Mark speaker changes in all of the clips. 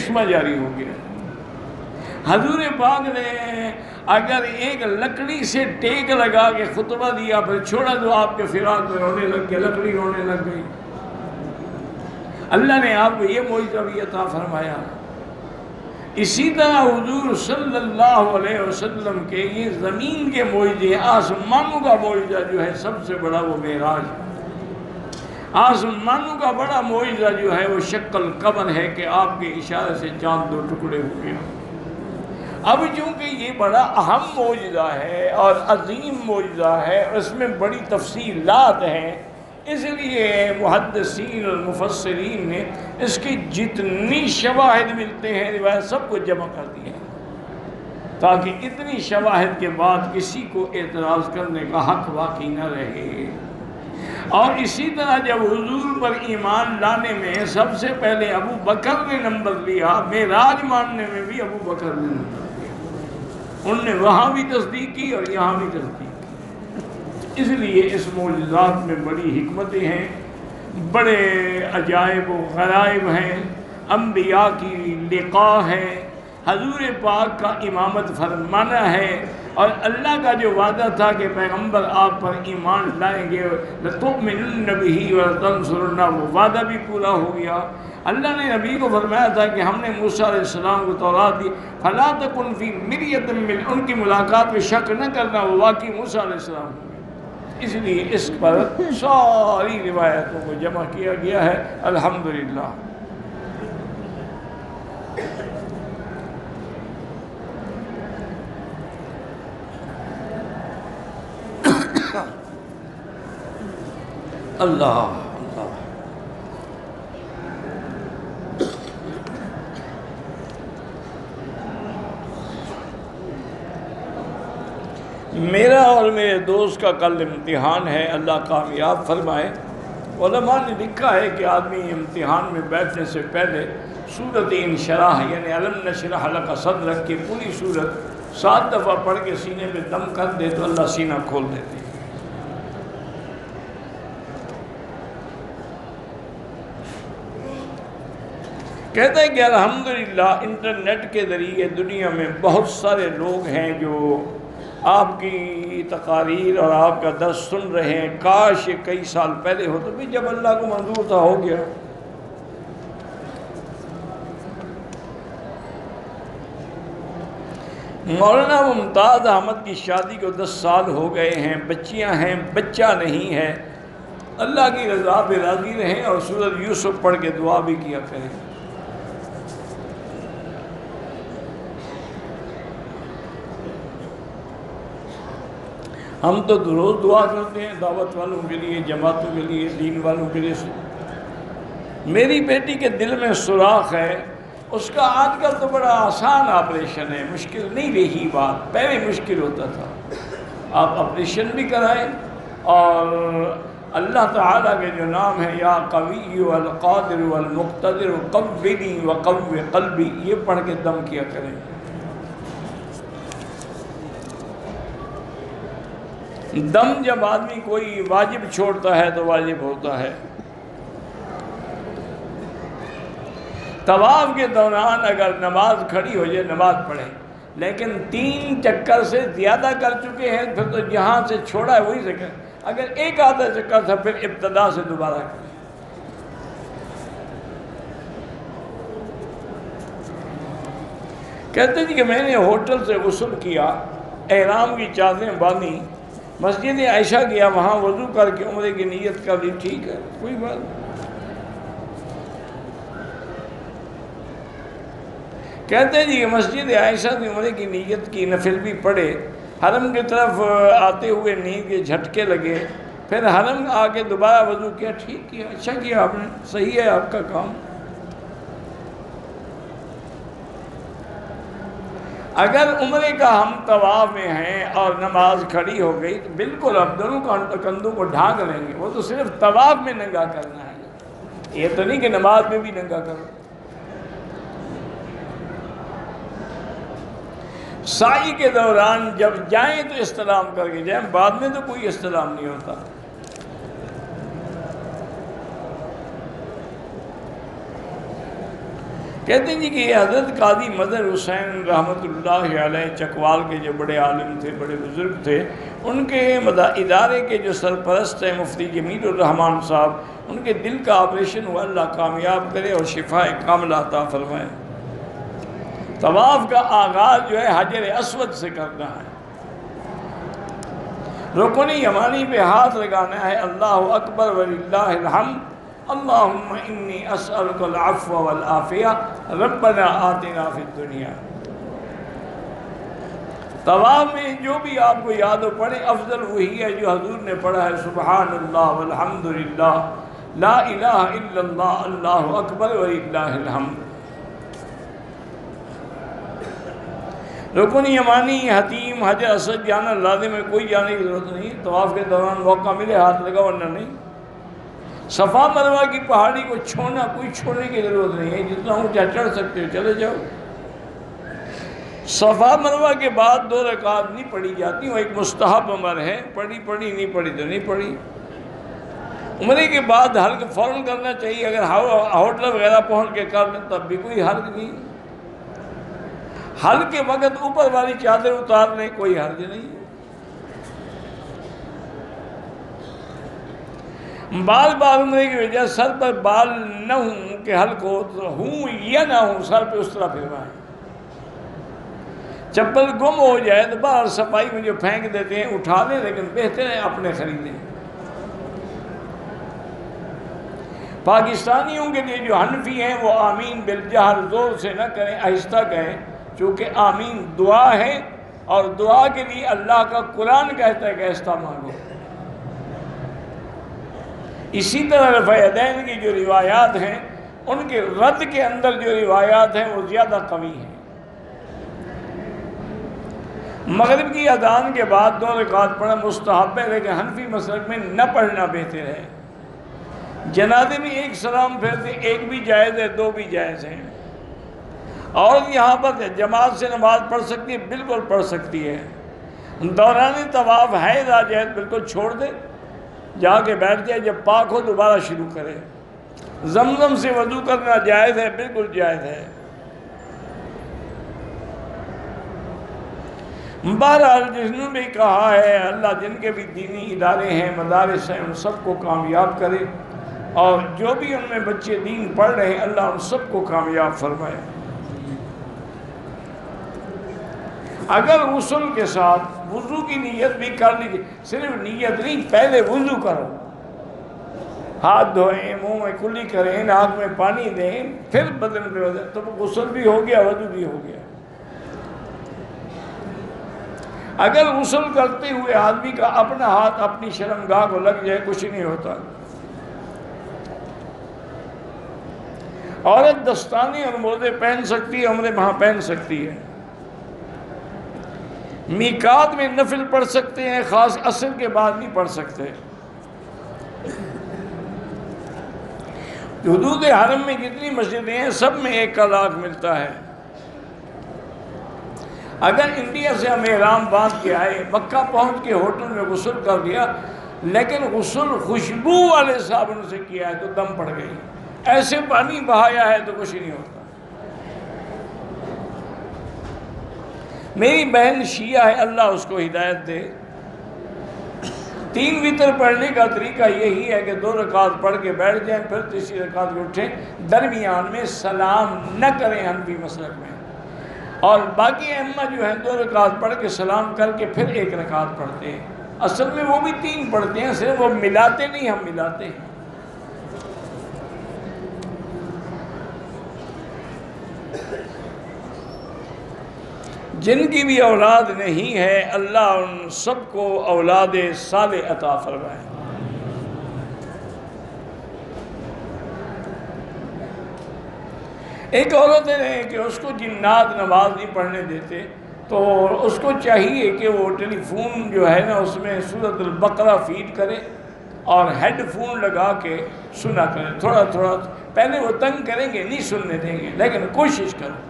Speaker 1: کرشمہ جاری ہو گیا۔ حضور پاک نے اگر ایک لکڑی سے ٹیک لگا کے خطبہ دیا پھر چھوڑا تو آپ کے فراق میں رونے لگ گئے، لکڑی رونے لگ گئی۔ اللہ نے آپ کو یہ معجزہ بھی عطا فرمایا۔ اسی طرح حضور صلی اللہ علیہ وسلم کے یہ زمین کے معجزے، آسمانوں کا معجزہ جو ہے سب سے بڑا وہ معراج ہے۔ آسمانوں کا بڑا معجزہ جو ہے وہ شق القمر ہے کہ آپ کے اشارے سے چاند دو ٹکڑے ہو گیا۔ اب چونکہ یہ بڑا اہم معجزہ ہے اور عظیم معجزہ ہے، اس میں بڑی تفصیلات ہیں، اس لیے محدثین اور مفسرین نے اس کی جتنی شواہد ملتے ہیں روایت سب کو جمع کر دیا تاکہ اتنی شواہد کے بعد کسی کو اعتراض کرنے کا حق باقی نہ رہے۔ اور اسی طرح جب حضور پر ایمان لانے میں سب سے پہلے ابو بکر نے نمبر لیا، معراج ماننے میں بھی ابو بکر نے نمبر لیا۔ انہوں نے وہاں بھی تصدیق کی اور یہاں بھی تصدیق کی۔ اس لیے اس معجزات میں بڑی حکمتیں ہیں، بڑے عجائب و غرائب ہیں، انبیاء کی لقاء ہے، حضور پاک کا امامت فرمانا ہے، اور اللہ کا جو وعدہ تھا کہ پیغمبر آپ پر ایمان لائیں گے لَتُؤْمِنُنَّ بِهِ وَلَتَنْصُرُنَّهُ، وہ وعدہ بھی پورا ہو گیا۔ اللہ نے نبی کو فرمایا تھا کہ ہم نے موسیٰ علیہ السلام کو تورات دی، فَلَا تَكُنْ فِي مِرْيَةٍ مِّنْ، ان کی ملاقات میں شک نہ کرنا، وہ واقعی موسیٰ علیہ السلام ہوئے۔ اس لیے اس پر ساری روایتوں کو جمع کیا گیا ہے، الحمدللہ۔ اللہ اللہ۔ میرا اور میرے دوست کا کل امتحان ہے، اللہ کامیاب فرمائے۔ علماء نے لکھا ہے کہ آدمی امتحان میں بیٹھنے سے پہلے سورۃ انشراح یعنی الم نشرح لک صدرک کی پوری سورت 7 دفعہ پڑھ کے سینے پہ دم کر دے تو اللہ سینہ کھول دیتے ہیں۔ کہتا ہے کہ الحمدللہ انٹرنیٹ کے ذریعے دنیا میں بہت سارے لوگ ہیں جو آپ کی تقاریر اور آپ کا درس سن رہے ہیں۔ کاش یہ کئی سال پہلے ہو تو بھی جب اللہ کو منظور تھا ہو گیا۔ مولانا ممتاز احمد کی شادی کو 10 سال ہو گئے ہیں، بچیاں ہیں، بچہ نہیں ہے۔ اللہ کی رضا پہ راضی رہیں اور سورۃ یوسف پڑھ کے دعا بھی کیا کریں۔ ہم تو روز دعا کرتے ہیں دعوت والوں کے لیے، جماعتوں کے لیے، دین والوں کے لیے۔ میری بیٹی کے دل میں سوراخ ہے، اس کا آج کل تو بڑا آسان آپریشن ہے، مشکل نہیں رہی بات، پہلے مشکل ہوتا تھا۔ آپ آپریشن بھی کرائیں اور اللہ تعالیٰ کے جو نام ہے یا قوی والقادر والمقتدر قوّنی وقوّ قلبی، یہ پڑھ کے دم کیا کریں۔ دم جب آدمی کوئی واجب چھوڑتا ہے تو واجب ہوتا ہے۔ طواف کے دوران اگر نماز کھڑی ہو جائے نماز پڑھیں، لیکن 3 چکر سے زیادہ کر چکے ہیں پھر تو جہاں سے چھوڑا ہے وہی سے کریں۔ اگر ایک آدھا چکر تھا پھر ابتدا سے دوبارہ کریں۔ کہتے ہیں کہ میں نے ہوٹل سے غسل کیا، احرام کی چادریں باندھی، مسجد عائشہ گیا، وہاں وضو کر کے عمرے کی نیت کر لی، ٹھیک ہے، کوئی بات نہیں۔ کہتے ہیں جی کہ مسجد عائشہ سے عمرے کی نیت کی، نفل بھی پڑھے، حرم کی طرف آتے ہوئے نیند کے جھٹکے لگے، پھر حرم آ کے دوبارہ وضو کیا، ٹھیک کیا، اچھا کیا آپ نے، صحیح ہے آپ کا کام۔ اگر عمرے کا ہم طواف میں ہیں اور نماز کھڑی ہو گئی تو بالکل اب دونوں کندھوں کو ڈھانک لیں گے، وہ تو صرف طواف میں ننگا کرنا ہے، یہ تو نہیں کہ نماز میں بھی ننگا کرو۔ سعی کے دوران جب جائیں تو استلام کر کے جائیں، بعد میں تو کوئی استلام نہیں ہوتا۔ کہتے ہیں جی کہ یہ حضرت قاضی مظہر حسین رحمۃ اللہ علیہ چکوال کے جو بڑے عالم تھے، بڑے بزرگ تھے، ان کے ادارے کے جو سرپرست ہیں مفتی جمیل الرحمان صاحب، ان کے دل کا آپریشن ہوا، اللہ کامیاب کرے اور شفاء کاملہ عطا فرمائے۔ طواف کا آغاز جو ہے حجر اسود سے کرنا ہے، رکن یمانی پہ ہاتھ لگانا ہے، اللہ اکبر وللہ الحمد، اللہم انی اسألک العفو والعافیہ ربنا آتنا فی الدنیا۔ طواف میں جو بھی آپ کو یاد ہو پڑھیں، افضل وہی ہے جو حضور نے پڑھا ہے، سبحان اللہ والحمدللہ لا الہ الا اللہ اللہ اکبر وللہ الحمد۔ رکن یمانی، حتیم، حجر اسود جانا لازم ہے، کوئی جانے کی ضرورت نہیں، طواف کے دوران موقع ملے ہاتھ لگا ورنہ نہیں۔ صفا مروہ کی پہاڑی کو چھوڑنا، کوئی چھوڑنے کی ضرورت نہیں ہے، جتنا اونچا چڑھ سکتے ہو چلے جاؤ۔ صفا مروہ کے بعد 2 رکعت نہیں پڑھی جاتی، وہ ایک مستحب عمل ہے، پڑھی نہیں پڑھی تو نہیں پڑھی۔ عمرے کے بعد حلق فوراً کرنا چاہیے، اگر ہوٹل وغیرہ پہنچ کے کر لیں تب بھی کوئی حرج نہیں۔ حلق کے وقت اوپر والی چادر اتار لیں، کوئی حرج نہیں۔ بال عمرے کی وجہ سر پر بال نہ ہوں کہ حلق ہوں یا نہ ہوں، سر پہ اس طرح پھروائیں۔ چپل گم ہو جائے تو باہر صفائی میں جو پھینک دیتے ہیں اٹھا لیں، لیکن بہتر ہے اپنے خریدیں۔ پاکستانیوں کے لیے جو حنفی ہیں وہ آمین بالجہر زور سے نہ کریں، آہستہ کہیں، چونکہ آمین دعا ہے اور دعا کے لیے اللہ کا قرآن کہتا ہے کہ آہستہ مانگو۔ اسی طرح رفع یدین کی جو روایات ہیں ان کے رد کے اندر جو روایات ہیں وہ زیادہ قوی ہیں۔ مغرب کی اذان کے بعد 2 رکعت پڑھنا مستحب ہے، لیکن حنفی مسلک میں نہ پڑھنا بہتر ہے۔ جنازے میں 1 سلام پھیرتے، 1 بھی جائز ہے، 2 بھی جائز ہیں۔ اور یہاں پر جماعت سے نماز پڑھ سکتی ہے، بالکل پڑھ سکتی ہے۔ دوران طواف حیض آ جائے بالکل چھوڑ دے، جا کے بیٹھ جائے، جب پاک ہو دوبارہ شروع کرے۔ زمزم سے وضو کرنا جائز ہے، بالکل جائز ہے۔ بہرحال جس نے بھی کہا ہے اللہ جن کے بھی دینی ادارے ہیں، مدارس ہیں، ان سب کو کامیاب کرے، اور جو بھی ان میں بچے دین پڑھ رہے ہیں اللہ ان سب کو کامیاب فرمائے۔ اگر غسل کے ساتھ وضو کی نیت بھی کر لیجیے، صرف نیت نہیں، پہلے وضو کرو، ہاتھ دھوئیں، منہ میں کلی کریں، ناک میں پانی دیں، پھر بدن پہ وضو، تو غسل بھی ہو گیا، وضو بھی ہو گیا۔ اگر غسل کرتے ہوئے آدمی کا اپنا ہاتھ اپنی شرمگاہ کو لگ جائے کچھ نہیں ہوتا۔ عورت دستانے اور موزے پہن سکتی ہے، عمرے وہاں پہن سکتی ہے۔ میقات میں نفل پڑھ سکتے ہیں، خاص عصر کے بعد نہیں پڑھ سکتے۔ حدود حرم میں جتنی مسجدیں ہیں سب میں 1 کا لاکھ ملتا ہے۔ اگر انڈیا سے ہم احرام باندھ کے آئے، مکہ پہنچ کے ہوٹل میں غسل کر دیا، لیکن غسل خوشبو والے صابن سے کیا ہے تو دم پڑ گئی، ایسے پانی بہایا ہے تو کچھ نہیں ہوتا۔ میری بہن شیعہ ہے، اللہ اس کو ہدایت دے، 3 وتر پڑھنے کا طریقہ یہی ہے کہ 2 رکعت پڑھ کے بیٹھ جائیں، پھر تیسری رکعت میں اٹھیں، درمیان میں سلام نہ کریں حنفی مسلک میں، اور باقی ائمہ جو ہیں 2 رکعت پڑھ کے سلام کر کے پھر 1 رکعت پڑھتے ہیں۔ اصل میں وہ بھی 3 پڑھتے ہیں، صرف وہ ملاتے نہیں، ہم ملاتے ہیں۔ جن کی بھی اولاد نہیں ہے اللہ ان سب کو اولاد صالح عطا فرمائے۔ ایک عورت ہے کہ اس کو جنات نماز نہیں پڑھنے دیتے، تو اس کو چاہیے کہ وہ ٹیلی فون جو ہے نا اس میں سورۃ البقرہ فیڈ کرے اور ہیڈ فون لگا کے سنا کرے، تھوڑا تھوڑا۔ پہلے وہ تنگ کریں گے، نہیں سننے دیں گے، لیکن کوشش کرو۔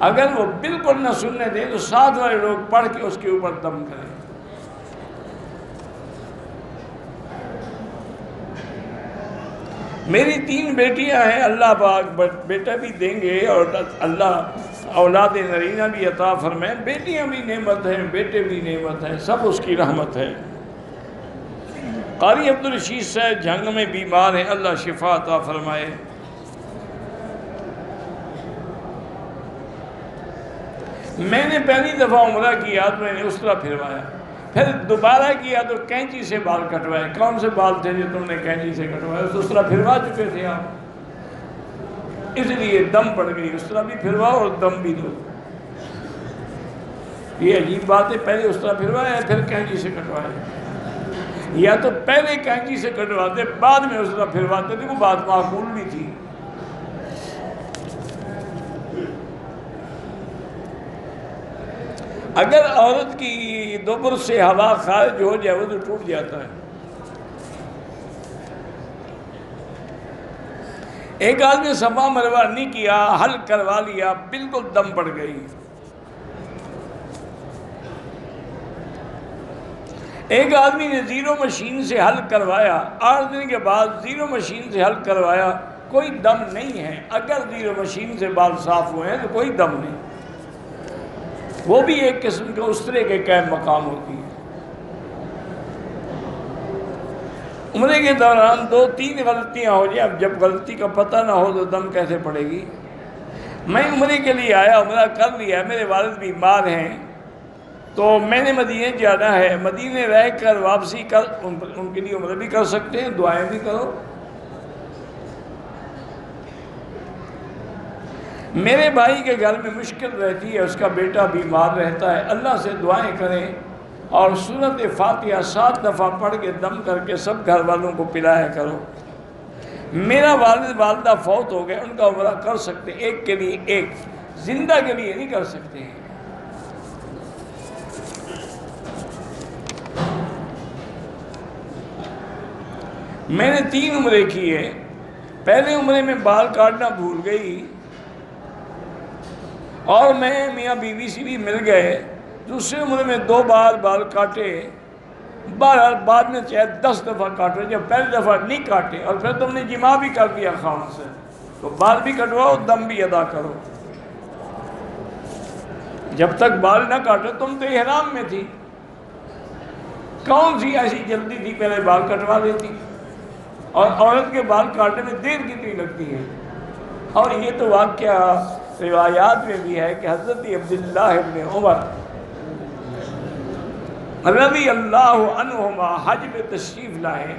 Speaker 1: اگر وہ بالکل نہ سننے دیں تو ساتھ والے لوگ پڑھ کے اس کے اوپر دم کریں۔ میری 3 بیٹیاں ہیں، اللہ پاک بیٹا بھی دیں گے اور اللہ اولاد نرینہ بھی عطا فرمائیں۔ بیٹیاں بھی نعمت ہیں، بیٹے بھی نعمت ہیں، سب اس کی رحمت ہے۔ قاری عبدالرشید صاحب جھنگ میں بیمار ہیں، اللہ شفا عطا فرمائے۔ میں نے پہلی دفعہ عمرہ کیا تو میں نے اس طرح پھروایا، پھر دوبارہ کیا تو کینچی سے بال کٹوائے۔ کون سے بال تھے جو تم نے کینچی سے کٹوائے؟ اس طرح پھروا چکے تھے آپ، اس لیے دم پڑ گئی۔ اس طرح بھی پھرواؤ اور دم بھی دو، یہ عجیب بات ہے۔ پہلے اس طرح پھروایا پھر کینچی سے کٹوائے، یا تو پہلے کینچی سے کٹواتے بعد میں اس طرح پھرواتے تھے، وہ بات معقول بھی تھی۔ اگر عورت کی دبر سے ہوا خارج ہو جائے وہ تو ٹوٹ جاتا ہے۔ ایک آدمی صفا مروا نہیں کیا، حل کروا لیا، بالکل دم پڑ گئی۔ ایک آدمی نے زیرو مشین سے حل کروایا، 8 دن کے بعد زیرو مشین سے حل کروایا، کوئی دم نہیں ہے۔ اگر زیرو مشین سے بال صاف ہوئے ہیں تو کوئی دم نہیں، وہ بھی ایک قسم کے استرے کے قائم مقام ہوتی ہے۔ عمرے کے دوران 2-3 غلطیاں ہو جائیں، اب جب غلطی کا پتہ نہ ہو تو دم کیسے پڑے گی؟ میں عمرے کے لیے آیا، عمرہ کر لیا، میرے والد بیمار ہیں تو میں نے مدینے جانا ہے، مدینے رہ کر واپسی کر ان کے لیے عمرہ بھی کر سکتے ہیں، دعائیں بھی کرو۔ میرے بھائی کے گھر میں مشکل رہتی ہے، اس کا بیٹا بیمار رہتا ہے، اللہ سے دعائیں کریں اور سورۃ فاتحہ 7 دفعہ پڑھ کے دم کر کے سب گھر والوں کو پلایا کرو۔ میرا والد والدہ فوت ہو گئے، ان کا عمرہ کر سکتے، ایک کے لیے ایک، زندہ کے لیے نہیں کر سکتے ہیں۔ میں نے 3 عمرے کیے، پہلے عمرے میں بال کاٹنا بھول گئی اور میں میاں بیوی سے بھی مل گئے، دوسرے عمرے میں 2 بار بال کاٹے، بہرحال بعد میں چاہے 10 دفعہ کاٹو، جب پہلی دفعہ نہیں کاٹے اور پھر تم نے جماع بھی کر دیا خاوند سے تو بال بھی کٹواؤ، دم بھی ادا کرو۔ جب تک بال نہ کاٹو، تم تو احرام میں تھی، کون سی ایسی جلدی تھی پہلے بال کٹوا لیتی؟ اور عورت کے بال کاٹنے میں دیر کتنی لگتی ہے؟ اور یہ تو واقعہ روایات میں بھی ہے کہ حضرت عبداللہ ابن عمر رضی اللہ عنہما حج میں تشریف لائے،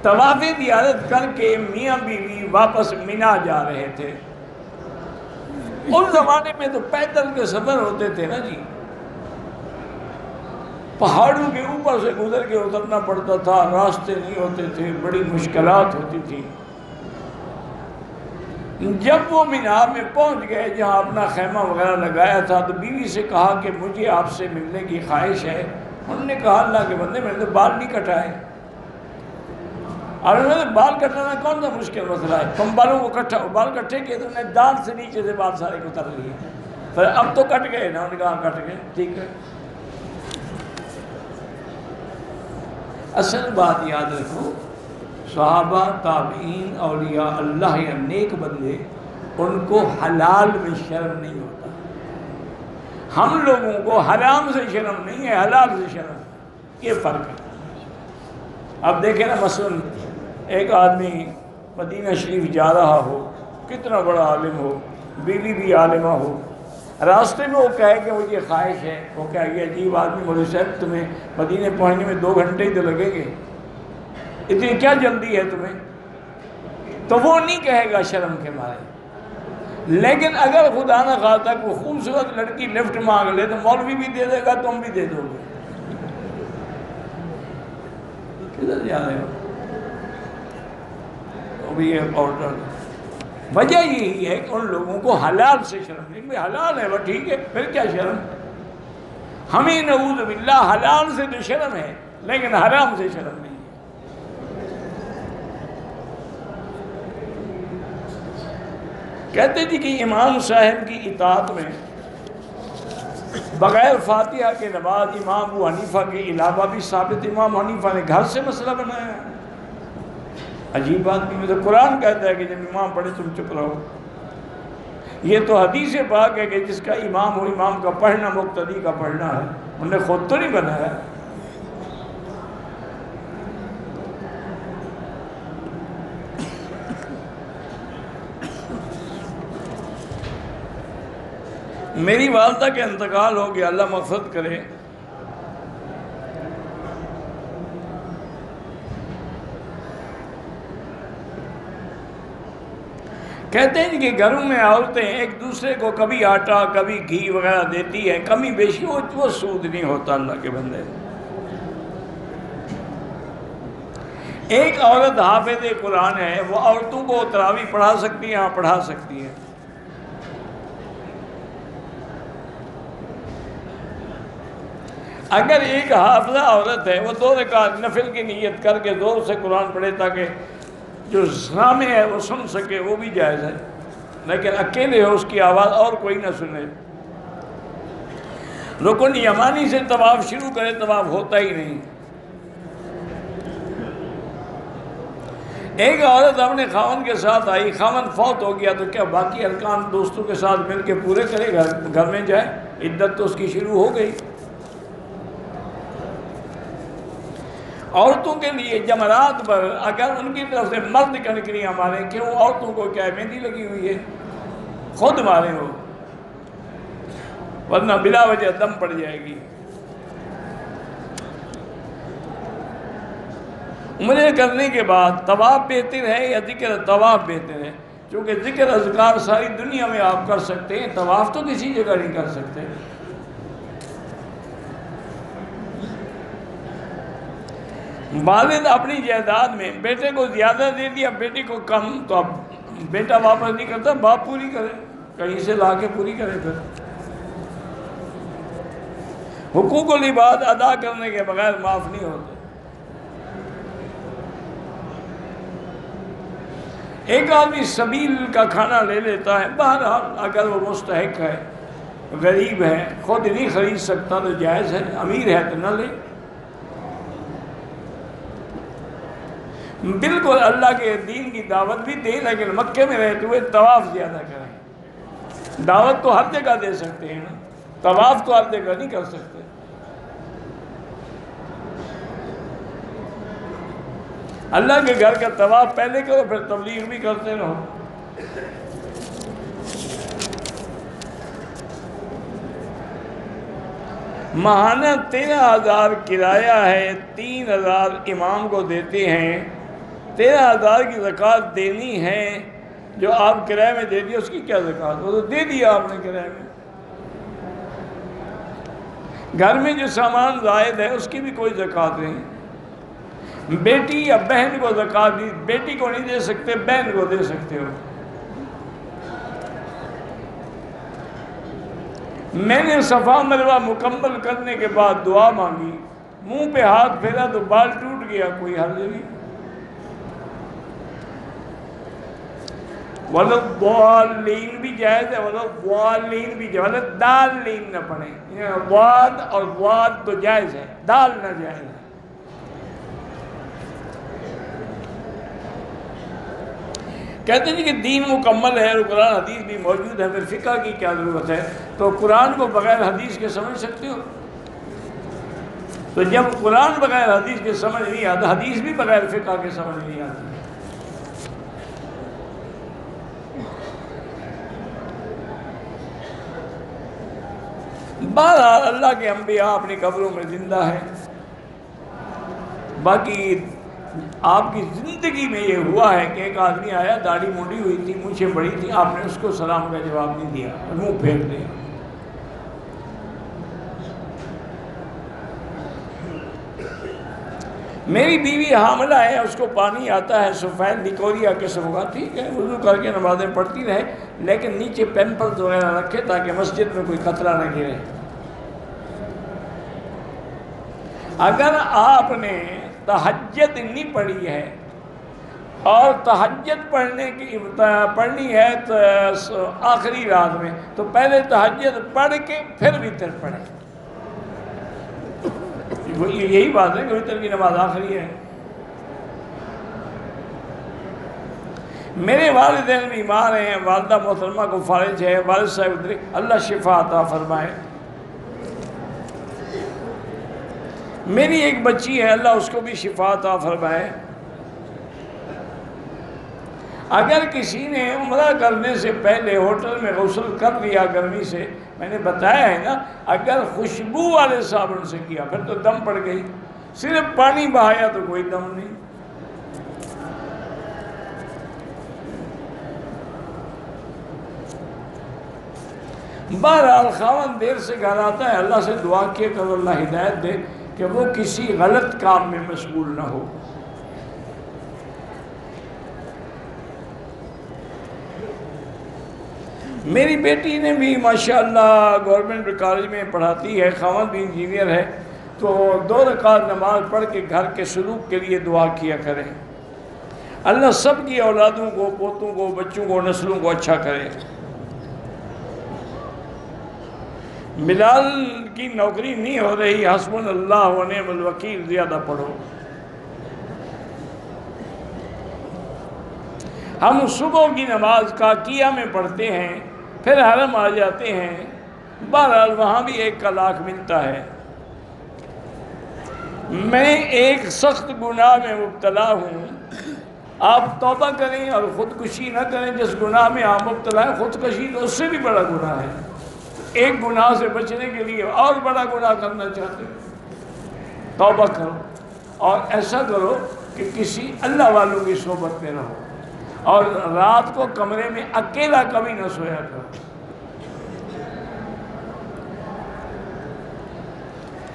Speaker 1: طواف زیارت کر کے میاں بیوی واپس منا جا رہے تھے۔ اس زمانے میں تو پیدل کے سفر ہوتے تھے نا جی، پہاڑوں کے اوپر سے گزر کے اترنا پڑتا تھا، راستے نہیں ہوتے تھے، بڑی مشکلات ہوتی تھی۔ جب وہ مینار میں پہنچ گئے جہاں اپنا خیمہ وغیرہ لگایا تھا تو بیوی سے کہا کہ مجھے آپ سے ملنے کی خواہش ہے۔ انہوں نے کہا اللہ کے بندے میں نے تو بال نہیں کٹائے۔ اور انہوں نے بال کٹانا کون سا مشکل مسئلہ ہے، تم بالوں کو بال کٹے کیے تو انہوں نے دانت سے نیچے سے بال سارے کو اتر لیے، پھر اب تو کٹ گئے نا، انہوں نے کہا کٹ گئے، ٹھیک ہے۔ اصل بات یاد رکھو، صحابہ، تابعین، اولیاء اللہ یا نیک بندے، ان کو حلال میں شرم نہیں ہوتا۔ ہم لوگوں کو حرام سے شرم نہیں ہے، حلال سے شرم ہے، یہ فرق ہے۔ اب دیکھیں نا، مثلا ایک آدمی مدینہ شریف جا رہا ہو، کتنا بڑا عالم ہو، بیوی بھی عالمہ ہو، راستے میں وہ کہے کہ مجھے خواہش ہے، وہ کہے گی عجیب آدمی، مولوی صاحب تمہیں مدینے پہنچنے میں 2 گھنٹے ہی تو لگیں گے، اتنی کیا جلدی ہے تمہیں؟ تو وہ نہیں کہے گا شرم کے مارے۔ لیکن اگر خدا نہ خواستہ کوئی خوبصورت لڑکی لفٹ مانگ لے تو مولوی بھی دے دے گا، تم بھی دے دو گے۔ کدھر جا رہے ہو؟ ابھی یہ آرڈر، وجہ یہی ہے کہ ان لوگوں کو حلال سے شرم نہیں، حلال ہے وہ ٹھیک ہے، پھر کیا شرم؟ ہمیں نعوذ باللہ حلال سے تو شرم ہے لیکن حرام سے شرم نہیں ہے۔ کہتے تھے کہ امام صاحب کی اطاعت میں بغیر فاتحہ کے نماز امام ابو حنیفہ کے علاوہ بھی ثابت، امام حنیفہ نے گھر سے مسئلہ بنایا ہے۔ عجیب بات نہیں، تو قرآن کہتا ہے کہ جب امام پڑھے تم چپ رہو. یہ تو حدیث پاک ہے کہ جس کا امام ہو، امام کا پڑھنا مقتدی کا پڑھنا ہے، انہوں نے خود تو نہیں بنایا. میری والدہ کے انتقال ہو گیا، اللہ مغفرت کرے. کہتے ہیں کہ گھروں میں عورتیں ایک دوسرے کو کبھی آٹا کبھی گھی وغیرہ دیتی ہیں، کمی بیشی وہ سود نہیں ہوتا اللہ کے بندے. ایک عورت حافظ قرآن ہے، وہ عورتوں کو تراویح پڑھا سکتی ہے، ہاں پڑھا سکتی ہے. اگر ایک حافظہ عورت ہے، وہ 2 رکعت نفل کی نیت کر کے زور سے قرآن پڑھے تاکہ جو سامع ہے وہ سن سکے، وہ بھی جائز ہے. لیکن اکیلے ہو، اس کی آواز اور کوئی نہ سنے. رکن یمانی سے طواف شروع کرے، طواف ہوتا ہی نہیں. ایک عورت اپنے خاوند کے ساتھ آئی، خاوند فوت ہو گیا تو کیا باقی ارکان دوستوں کے ساتھ مل کے پورے کرے، گھر میں جائے؟ عدت تو اس کی شروع ہو گئی. عورتوں کے لیے جمرات پر اگر ان کی طرف سے مرد کنکریاں ماریں، کیوں عورتوں کو کیا مہندی لگی ہوئی ہے؟ خود ماریں ہو، ورنہ بلا وجہ دم پڑ جائے گی. عمرے کرنے کے بعد طواف بہتر ہے یا ذکر؟ طواف بہتر ہے، چونکہ ذکر اذکار ساری دنیا میں آپ کر سکتے ہیں، طواف تو کسی جگہ نہیں کر سکتے. والد اپنی جائیداد میں بیٹے کو زیادہ دے دیا، بیٹی کو کم، تو اب بیٹا واپس نہیں کرتا، باپ پوری کرے، کہیں سے لا کے پوری کرے. پھر حقوق العباد ادا کرنے کے بغیر معاف نہیں ہوتے. ایک آدمی سبیل کا کھانا لے لیتا ہے، بہرحال اگر وہ مستحق ہے، غریب ہے، خود نہیں خرید سکتا تو جائز ہے، امیر ہے تو نہ لے. بالکل اللہ کے دین کی دعوت بھی دیں، لیکن مکے میں رہتے ہوئے طواف زیادہ کریں. دعوت تو ہر جگہ دے سکتے ہیں نا، طواف تو ہر جگہ نہیں کر سکتے. اللہ کے گھر کا طواف پہلے کرو، پھر تبلیغ بھی کرتے رہو. ماہانہ 13,000 کرایہ ہے، 3,000 امام کو دیتے ہیں. 13,000 کی زکوٰۃ دینی ہے. جو آپ کرایہ میں دے دیا اس کی کیا زکوٰۃ؟ وہ تو دے دیا آپ نے کرایہ میں. گھر میں جو سامان زائد ہے اس کی بھی کوئی زکوٰۃ نہیں. بیٹی یا بہن کو زکوٰۃ دی، بیٹی کو نہیں دے سکتے، بہن کو دے سکتے ہو. میں نے صفا مروہ مکمل کرنے کے بعد دعا مانگی، منہ پہ ہاتھ پھیرا تو بال ٹوٹ گیا، کوئی حرج نہیں. وَلَضَّالِّينَ بھی جائز ہے، وَلَضَّالِّينَ بھی جائز ہے، دالین نہ پڑھیں. واد اور واد تو جائز ہے، دال نہ جائز ہے. کہتے ہیں کہ دین مکمل ہے اور قرآن حدیث بھی موجود ہے، پھر فقہ کی کیا ضرورت ہے؟ تو قرآن کو بغیر حدیث کے سمجھ سکتے ہو؟ تو جب قرآن بغیر حدیث کے سمجھ نہیں آتا، حدیث بھی بغیر فقہ کے سمجھ نہیں آتی. بہرحال اللہ کے انبیاء اپنی قبروں میں زندہ ہیں. باقی آپ کی زندگی میں یہ ہوا ہے کہ ایک آدمی آیا، داڑھی مونڈی ہوئی تھی، مونچھیں بڑی تھی، آپ نے اس کو سلام کا جواب نہیں دیا، منہ پھیر دیا. میری بیوی حاملہ ہے، اس کو پانی آتا ہے سفید نکوریا قسم کا، ٹھیک ہے، وضو کر کے نمازیں پڑھتی رہے، لیکن نیچے پیمپرز وغیرہ رکھے تاکہ مسجد میں کوئی قطرہ نہ گرے. اگر آپ نے تہجد نہیں پڑھی ہے اور تہجد پڑھنی ہے تو آخری رات میں، تو پہلے تہجد پڑھ کے پھر وتر پڑھیں. یہی بات ہے کہ وتر کی نماز آخری ہے. میرے والدین بیمار ہیں، والدہ محترمہ کو فالج ہے، والد صاحب اللہ شفا عطا فرمائے۔ میری ایک بچی ہے، اللہ اس کو بھی شفا عطا فرمائے۔ اگر کسی نے عمرہ کرنے سے پہلے ہوٹل میں غسل کر لیا گرمی سے، میں نے بتایا ہے نا، اگر خوشبو والے صابن سے کیا پھر تو دم پڑ گئی، صرف پانی بہایا تو کوئی دم نہیں۔ بہرحال خاوند دیر سے گھر آتا ہے، اللہ سے دعا کیا کرو اللہ ہدایت دے کہ وہ کسی غلط کام میں مشغول نہ ہو۔ میری بیٹی نے بھی ماشاءاللہ گورنمنٹ کالج میں پڑھاتی ہے، خاوند بھی انجینئر ہے، تو 2 رکعت نماز پڑھ کے گھر کے سلوک کے لیے دعا کیا کریں، اللہ سب کی اولادوں کو، پوتوں کو، بچوں کو، نسلوں کو اچھا کرے۔ بلال کی نوکری نہیں ہو رہی، حسبنا اللہ و نعم الوکیل زیادہ پڑھو۔ ہم صبح کی نماز قاقیہ میں پڑھتے ہیں، پھر حرم آ جاتے ہیں، بہرحال وہاں بھی 1 کا لاکھ ملتا ہے۔ میں ایک سخت گناہ میں مبتلا ہوں، آپ توبہ کریں اور خودکشی نہ کریں۔ جس گناہ میں آپ مبتلا ہیں، خودکشی تو اس سے بھی بڑا گناہ ہے۔ ایک گناہ سے بچنے کے لیے اور بڑا گناہ کرنا چاہتے ہیں، توبہ کرو اور ایسا کرو کہ کسی اللہ والوں کی صحبت میں رہو، اور رات کو کمرے میں اکیلا کبھی نہ سویا کرو۔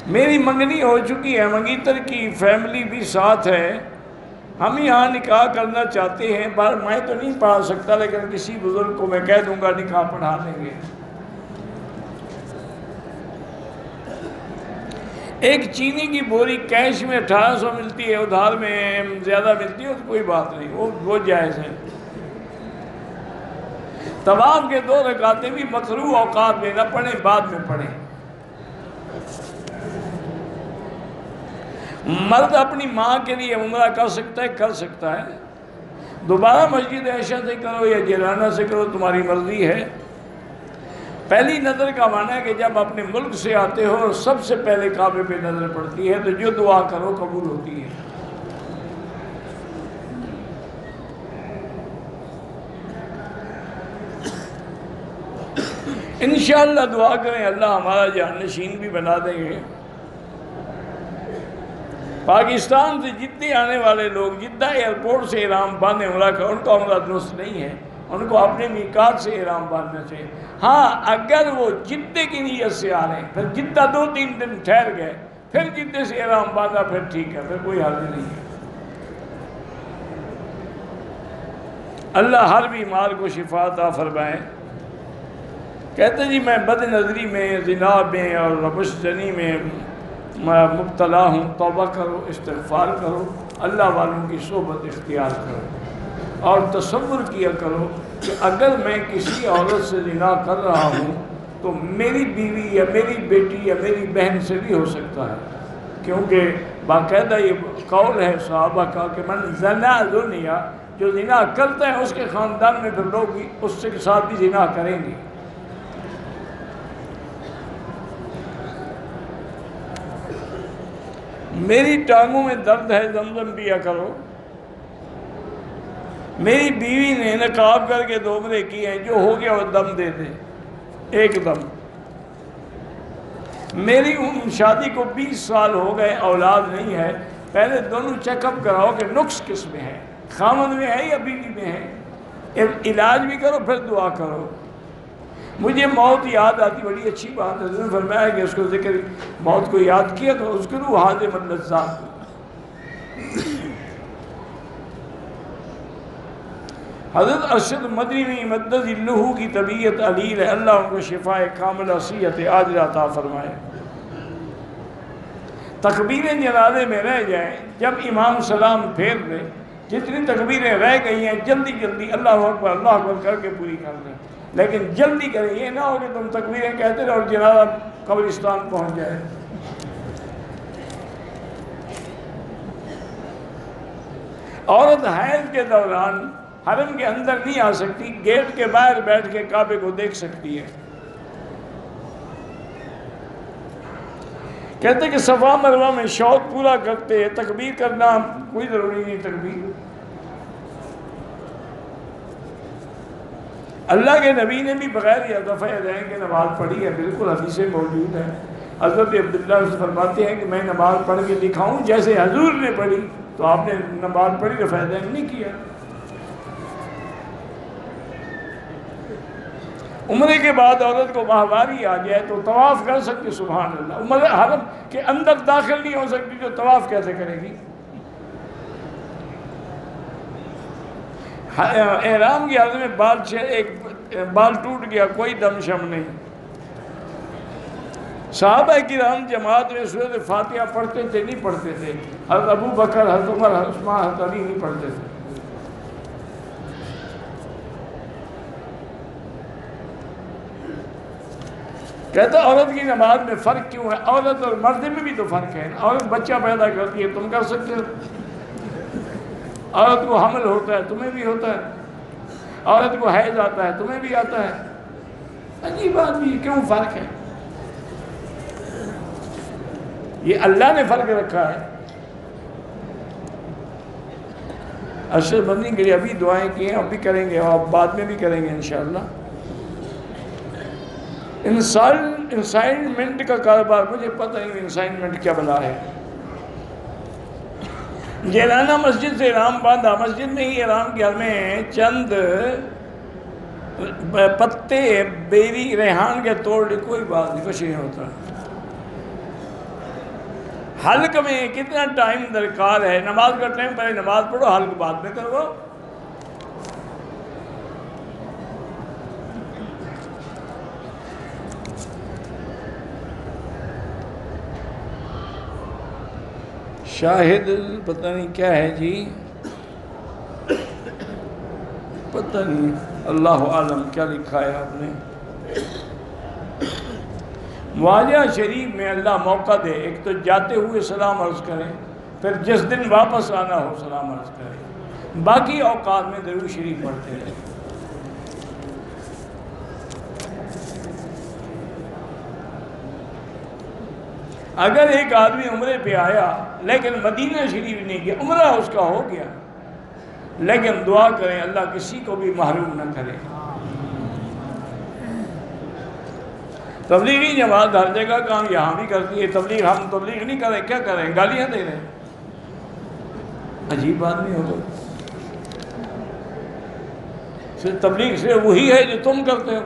Speaker 1: میری منگنی ہو چکی ہے، منگیتر کی فیملی بھی ساتھ ہے، ہم یہاں نکاح کرنا چاہتے ہیں، پر میں تو نہیں پڑھا سکتا، لیکن کسی بزرگ کو میں کہہ دوں گا نکاح پڑھا دیں گے۔ ایک چینی کی بوری کیش میں 1800 ملتی ہے، ادھار میں زیادہ ملتی ہے، تو کوئی بات نہیں، وہ جائز ہے۔ طواف کے 2 رکعتیں بھی مکروہ اوقات میں نہ پڑھیں، بعد میں پڑھیں۔ مرد اپنی ماں کے لیے عمرہ کر سکتا ہے، دوبارہ مسجد عائشہ سے کرو یا جیرانہ سے کرو، تمہاری مرضی ہے۔ پہلی نظر کا معنی ہے کہ جب اپنے ملک سے آتے ہو اور سب سے پہلے کعبے پہ نظر پڑتی ہے تو جو دعا کرو قبول ہوتی ہے۔ انشاءاللہ دعا کریں اللہ ہمارا جانشین بھی بنا دیں گے۔ پاکستان سے جتنے آنے والے لوگ جدہ ایئرپورٹ سے احرام باندھے عمرہ کا، ان کا عمرہ درست نہیں ہے، ان کو اپنے میقات سے احرام باندھنا چاہیے۔ ہاں اگر وہ جدے کی نیت سے آ رہے ہیں، پھر جدہ 2-3 دن ٹھہر گئے، پھر جدے سے احرام باندھا، پھر ٹھیک ہے، پھر کوئی حرج نہیں ہے۔ اللہ ہر بیمار کو شفا عطا فرمائے۔ کہتے ہیں جی میں بد نظری میں، زنا میں اور ربش زنی میں مبتلا ہوں، توبہ کرو، استغفار کرو، اللہ والوں کی صحبت اختیار کرو، اور تصور کیا کرو کہ اگر میں کسی عورت سے زنا کر رہا ہوں تو میری بیوی یا میری بیٹی یا میری بہن سے بھی ہو سکتا ہے، کیونکہ باقاعدہ یہ قول ہے صحابہ کا کہ من زنا زنیا، جو زنا کرتا ہے اس کے خاندان میں پھر لوگ بھی اس کے ساتھ بھی زنا کریں گے۔ میری ٹانگوں میں درد ہے، زمزم پیا کرو۔ میری بیوی نے نقاب کر کے 2 عمرے کیے ہیں، جو ہو گیا وہ دم دے دے، ایک دم۔ میری شادی کو 20 سال ہو گئے، اولاد نہیں ہے، پہلے دونوں چیک اپ کراؤ کہ نقص کس میں ہے، خامد میں ہے یا بیوی میں ہے، علاج بھی کرو پھر دعا کرو۔ مجھے موت یاد آتی، بڑی اچھی بات ہے، حضرت نے فرمایا کہ اس کو ذکر موت کو یاد کیا تو اذکروا حاضم اللذات۔ حضرت ارشد مدنی مدد اللہ کی طبیعت علیل ہے، اللہ ان کو شفاء کاملہ صحت عاجلہ عطا فرمائے۔ تکبیریں جنازے میں رہ جائیں، جب امام سلام پھیر دے، جتنی تکبیریں رہ گئی ہیں جلدی جلدی اللہ اکبر کر کے پوری کر دیں، لیکن جلدی کریں، یہ نہ ہو کہ تم تکبیریں کہتے رہو اور جنازہ قبرستان پہنچ جائے۔ عورت حیض کے دوران حرم کے اندر نہیں آ سکتی، گیٹ کے باہر بیٹھ کے کعبے کو دیکھ سکتی ہے۔ کہتے کہ صفا مروہ میں شوق پورا کرتے، تکبیر کرنا کوئی ضروری نہیں تکبیر۔ اللہ کے نبی نے بھی بغیر یا دفعہ دین کے نماز پڑھی ہے، بالکل حدیثیں موجود ہیں۔ حضرت عبداللہ سے فرماتے ہیں کہ میں نماز پڑھ کے دکھاؤں جیسے حضور نے پڑھی، تو آپ نے نماز پڑھی، دفعہ دین نہیں کیا۔ عمرے کے بعد عورت کو ماہواری آ جائے تو طواف کر سکتی، سبحان اللہ۔ عمرے حرم کے اندر داخل نہیں ہو سکتی تو طواف کیسے کرے گی؟ احرام کی حالت میں ایک بال ٹوٹ گیا، کوئی دم شم نہیں۔ صحابہ کرام جماعت میں سورۃ فاتحہ پڑھتے تھے نہیں پڑھتے تھے؟ حضرت ابو بکر، حضرت عمر، حضرت عثمان، حضرت علی نہیں پڑھتے تھے۔ کہتا عورت کی نماز میں فرق کیوں ہے؟ عورت اور مرد میں بھی تو فرق ہے۔ عورت بچہ پیدا کرتی ہے، تم کر سکتے ہو؟ عورت کو حمل ہوتا ہے، تمہیں بھی ہوتا ہے۔ عورت کو حیض آتا ہے، تمہیں بھی آتا ہے۔ عجیب بات بھی، کیوں فرق ہے؟ یہ اللہ نے فرق رکھا ہے۔ ارشد مدنی کے لیے ابھی دعائیں کی ہیں، اب بھی کریں گے اور بعد میں بھی کریں گے انشاءاللہ۔ انسائنمنٹ کا کاروبار، مجھے پتہ نہیں انسائنمنٹ کیا بلا ہے۔ جیلانہ مسجد سے احرام باندھا، مسجد میں ہی احرام کے حال میں چند پتے بیری ریحان کے توڑ لی، کوئی بات نہیں، کچھ نہیں ہوتا۔ حلق میں کتنا ٹائم درکار ہے؟ نماز کا ٹائم پہلے نماز پڑھو، حلق بعد میں کرو۔ شاہد پتہ نہیں کیا ہے جی، پتہ نہیں، اللہ عالم کیا لکھا ہے آپ نے۔ مواجہ شریف میں اللہ موقع دے، ایک تو جاتے ہوئے سلام عرض کریں، پھر جس دن واپس آنا ہو سلام عرض کریں، باقی اوقات میں درود شریف پڑھتے رہیں۔ اگر ایک آدمی عمرے پہ آیا لیکن مدینہ شریف نہیں گیا، عمرہ اس کا ہو گیا، لیکن دعا کریں اللہ کسی کو بھی محروم نہ کرے۔ تبلیغی جماعت ہر جگہ کام یہاں بھی کرتی ہے، تبلیغ ہم تبلیغ نہیں کریں، کیا کریں؟ گالیاں دے رہے ہیں۔ عجیب بات نہیں ہوگا، صرف تبلیغ سے وہی ہے جو تم کرتے ہو،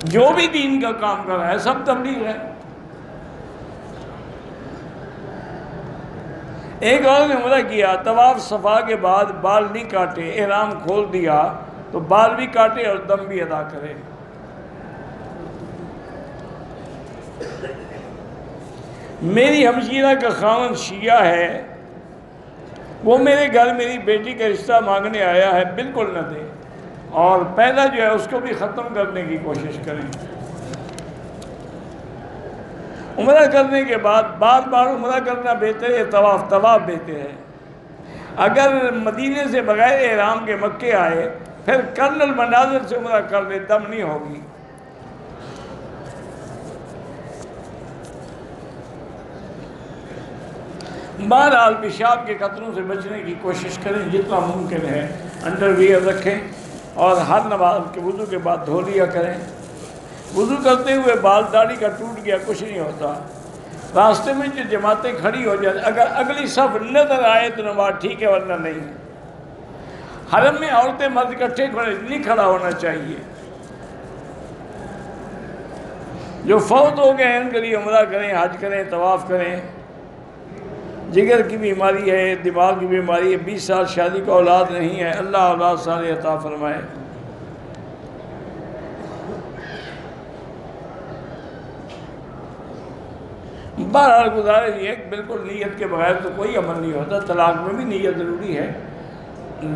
Speaker 1: جو بھی دین کا کام کر رہا ہے سب تبلیغ ہے۔ ایک اور نے عمرہ کیا، طواف صفا کے بعد بال نہیں کاٹے، احرام کھول دیا تو بال بھی کاٹے اور دم بھی ادا کرے۔ میری ہمشیرہ کا خاوند شیعہ ہے، وہ میرے گھر میری بیٹی کا رشتہ مانگنے آیا ہے، بالکل نہ دے، اور پہلا جو ہے اس کو بھی ختم کرنے کی کوشش کریں۔ عمرہ کرنے کے بعد بار بار عمرہ کرنا بہتر ہے، طواف بہتر ہے۔ اگر مدینے سے بغیر احرام کے مکے آئے پھر کرنل مناظر سے عمرہ کر لے، دم نہیں ہوگی۔ بہرحال پیشاب کے قطروں سے بچنے کی کوشش کریں جتنا ممکن ہے، انڈر ویئر رکھیں اور ہر نماز کے وضو کے بعد دھو لیا کریں۔ وضو کرتے ہوئے بال داڑھی کا ٹوٹ گیا کچھ نہیں ہوتا، راستے میں جو جماعتیں کھڑی ہو جائیں، اگر اگلی صف نظر آئے تو نماز ٹھیک ہے ورنہ نہیں ہے۔ حرم میں عورتیں مرد اکٹھے نہیں کھڑا ہونا چاہیے۔ جو فوت ہو گئے ان کے لیے عمرہ کریں، حج کریں، طواف کریں۔ جگر کی بیماری ہے، دماغ کی بیماری ہے، 20 سال شادی کو اولاد نہیں ہے، اللہ اولاد صالح عطا فرمائے۔ بہرحال گزارش یہ کہ بالکل نیت کے بغیر تو کوئی عمل نہیں ہوتا، طلاق میں بھی نیت ضروری ہے،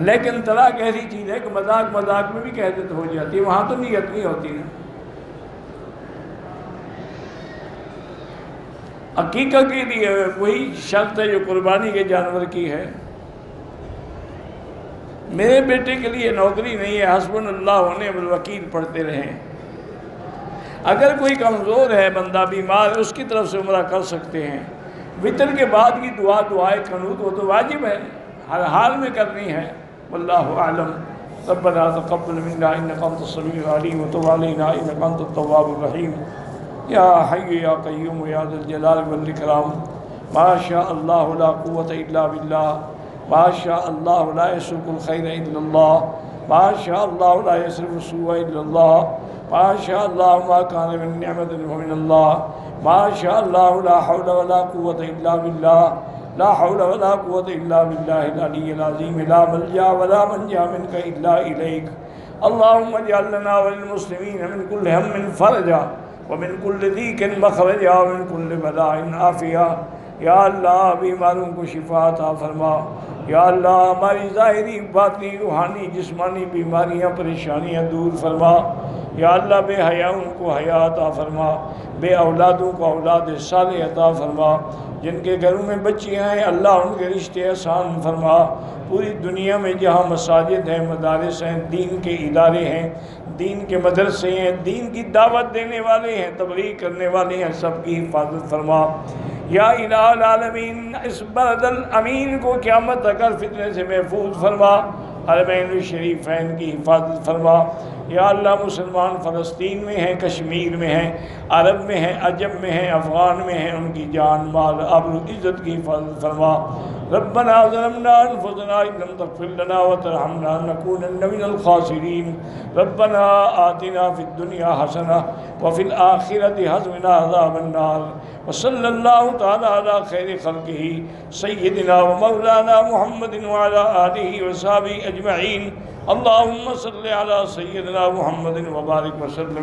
Speaker 1: لیکن طلاق ایسی چیز ہے کہ مذاق میں بھی کہتے تو ہو جاتی ہے، وہاں تو نیت نہیں ہوتی ہے۔ عقیقہ کے لیے وہی شرط ہے جو قربانی کے جانور کی ہے۔ میرے بیٹے کے لیے نوکری نہیں ہے، حسبنا اللہ و نعم الوکیل پڑھتے رہیں۔ اگر کوئی کمزور ہے، بندہ بیمار ہے، اس کی طرف سے عمرہ کر سکتے ہیں۔ وطر کے بعد کی دعا دعائے قنوت وہ تو واجب ہے، ہر حال میں کرنی ہے۔ واللہ اعلم۔ ربنا تقبل منا انک انت السمیع العلیم وتب علینا انک انت التواب الرحیم۔ یا حی یا قیوم یا ذا الجلال والاکرام، ما شاء اللہ لا قوة الا باللہ، ما شاء اللہ لا یسوق الخیر الا اللہ، ما شاء اللہ لا یصرف السوء الا اللہ، ما شاء اللہ ما کان من نعمت فمن اللہ، ما شاء اللہ لا حول ولا قوة الا باللہ، لا حول ولا قوة الا باللہ العلی العظیم، لا ملجا ولا منجا منک الا الیک۔ اللہم اجعل لنا وللمسلمین من کل ہم فرجا ومن کل ضیق مخرجا ومن کل بلاء عافیہ۔ یا اللہ بیماروں کو شفا عطا فرما، یا اللہ ہماری ظاہری باطنی روحانی جسمانی بیماریاں پریشانیاں دور فرما، یا اللہ بے حیاؤں کو حیا عطا فرما، بے اولادوں کو اولاد صالح عطا فرما، جن کے گھروں میں بچیاں ہیں اللہ ان کے رشتے آسان فرما۔ پوری دنیا میں جہاں مساجد ہیں، مدارس ہیں، دین کے ادارے ہیں، دین کے مدرسے ہیں، دین کی دعوت دینے والے ہیں، تبلیغ کرنے والے ہیں، سب کی حفاظت فرما۔ یا الہ العالمین اس بلد الامین کو قیامت تک فتنے سے محفوظ فرما، حرمین الشریفین کی حفاظت فرما۔ یا اللہ مسلمان فلسطین میں ہیں، کشمیر میں ہیں، عرب میں ہیں، عجم میں ہیں، افغان میں ہیں، ان کی جان مال آبرو عزت کی حفاظت فرما۔ ربنا ظلمنا انفسنا ان لم تغفر لنا وترحمنا لنكونن من الخاسرین۔ ربنا آتنا فی الدنیا حسنہ وفی الآخرۃ حسنہ وقنا عذاب النار۔ وصلی اللہ تعالی علی خیر خلقہ سیدنا و مولانا محمد وعلی آلہ وصحبہ اجمعین۔ اللہم صلی علی سیدنا محمد وبارک وسلم۔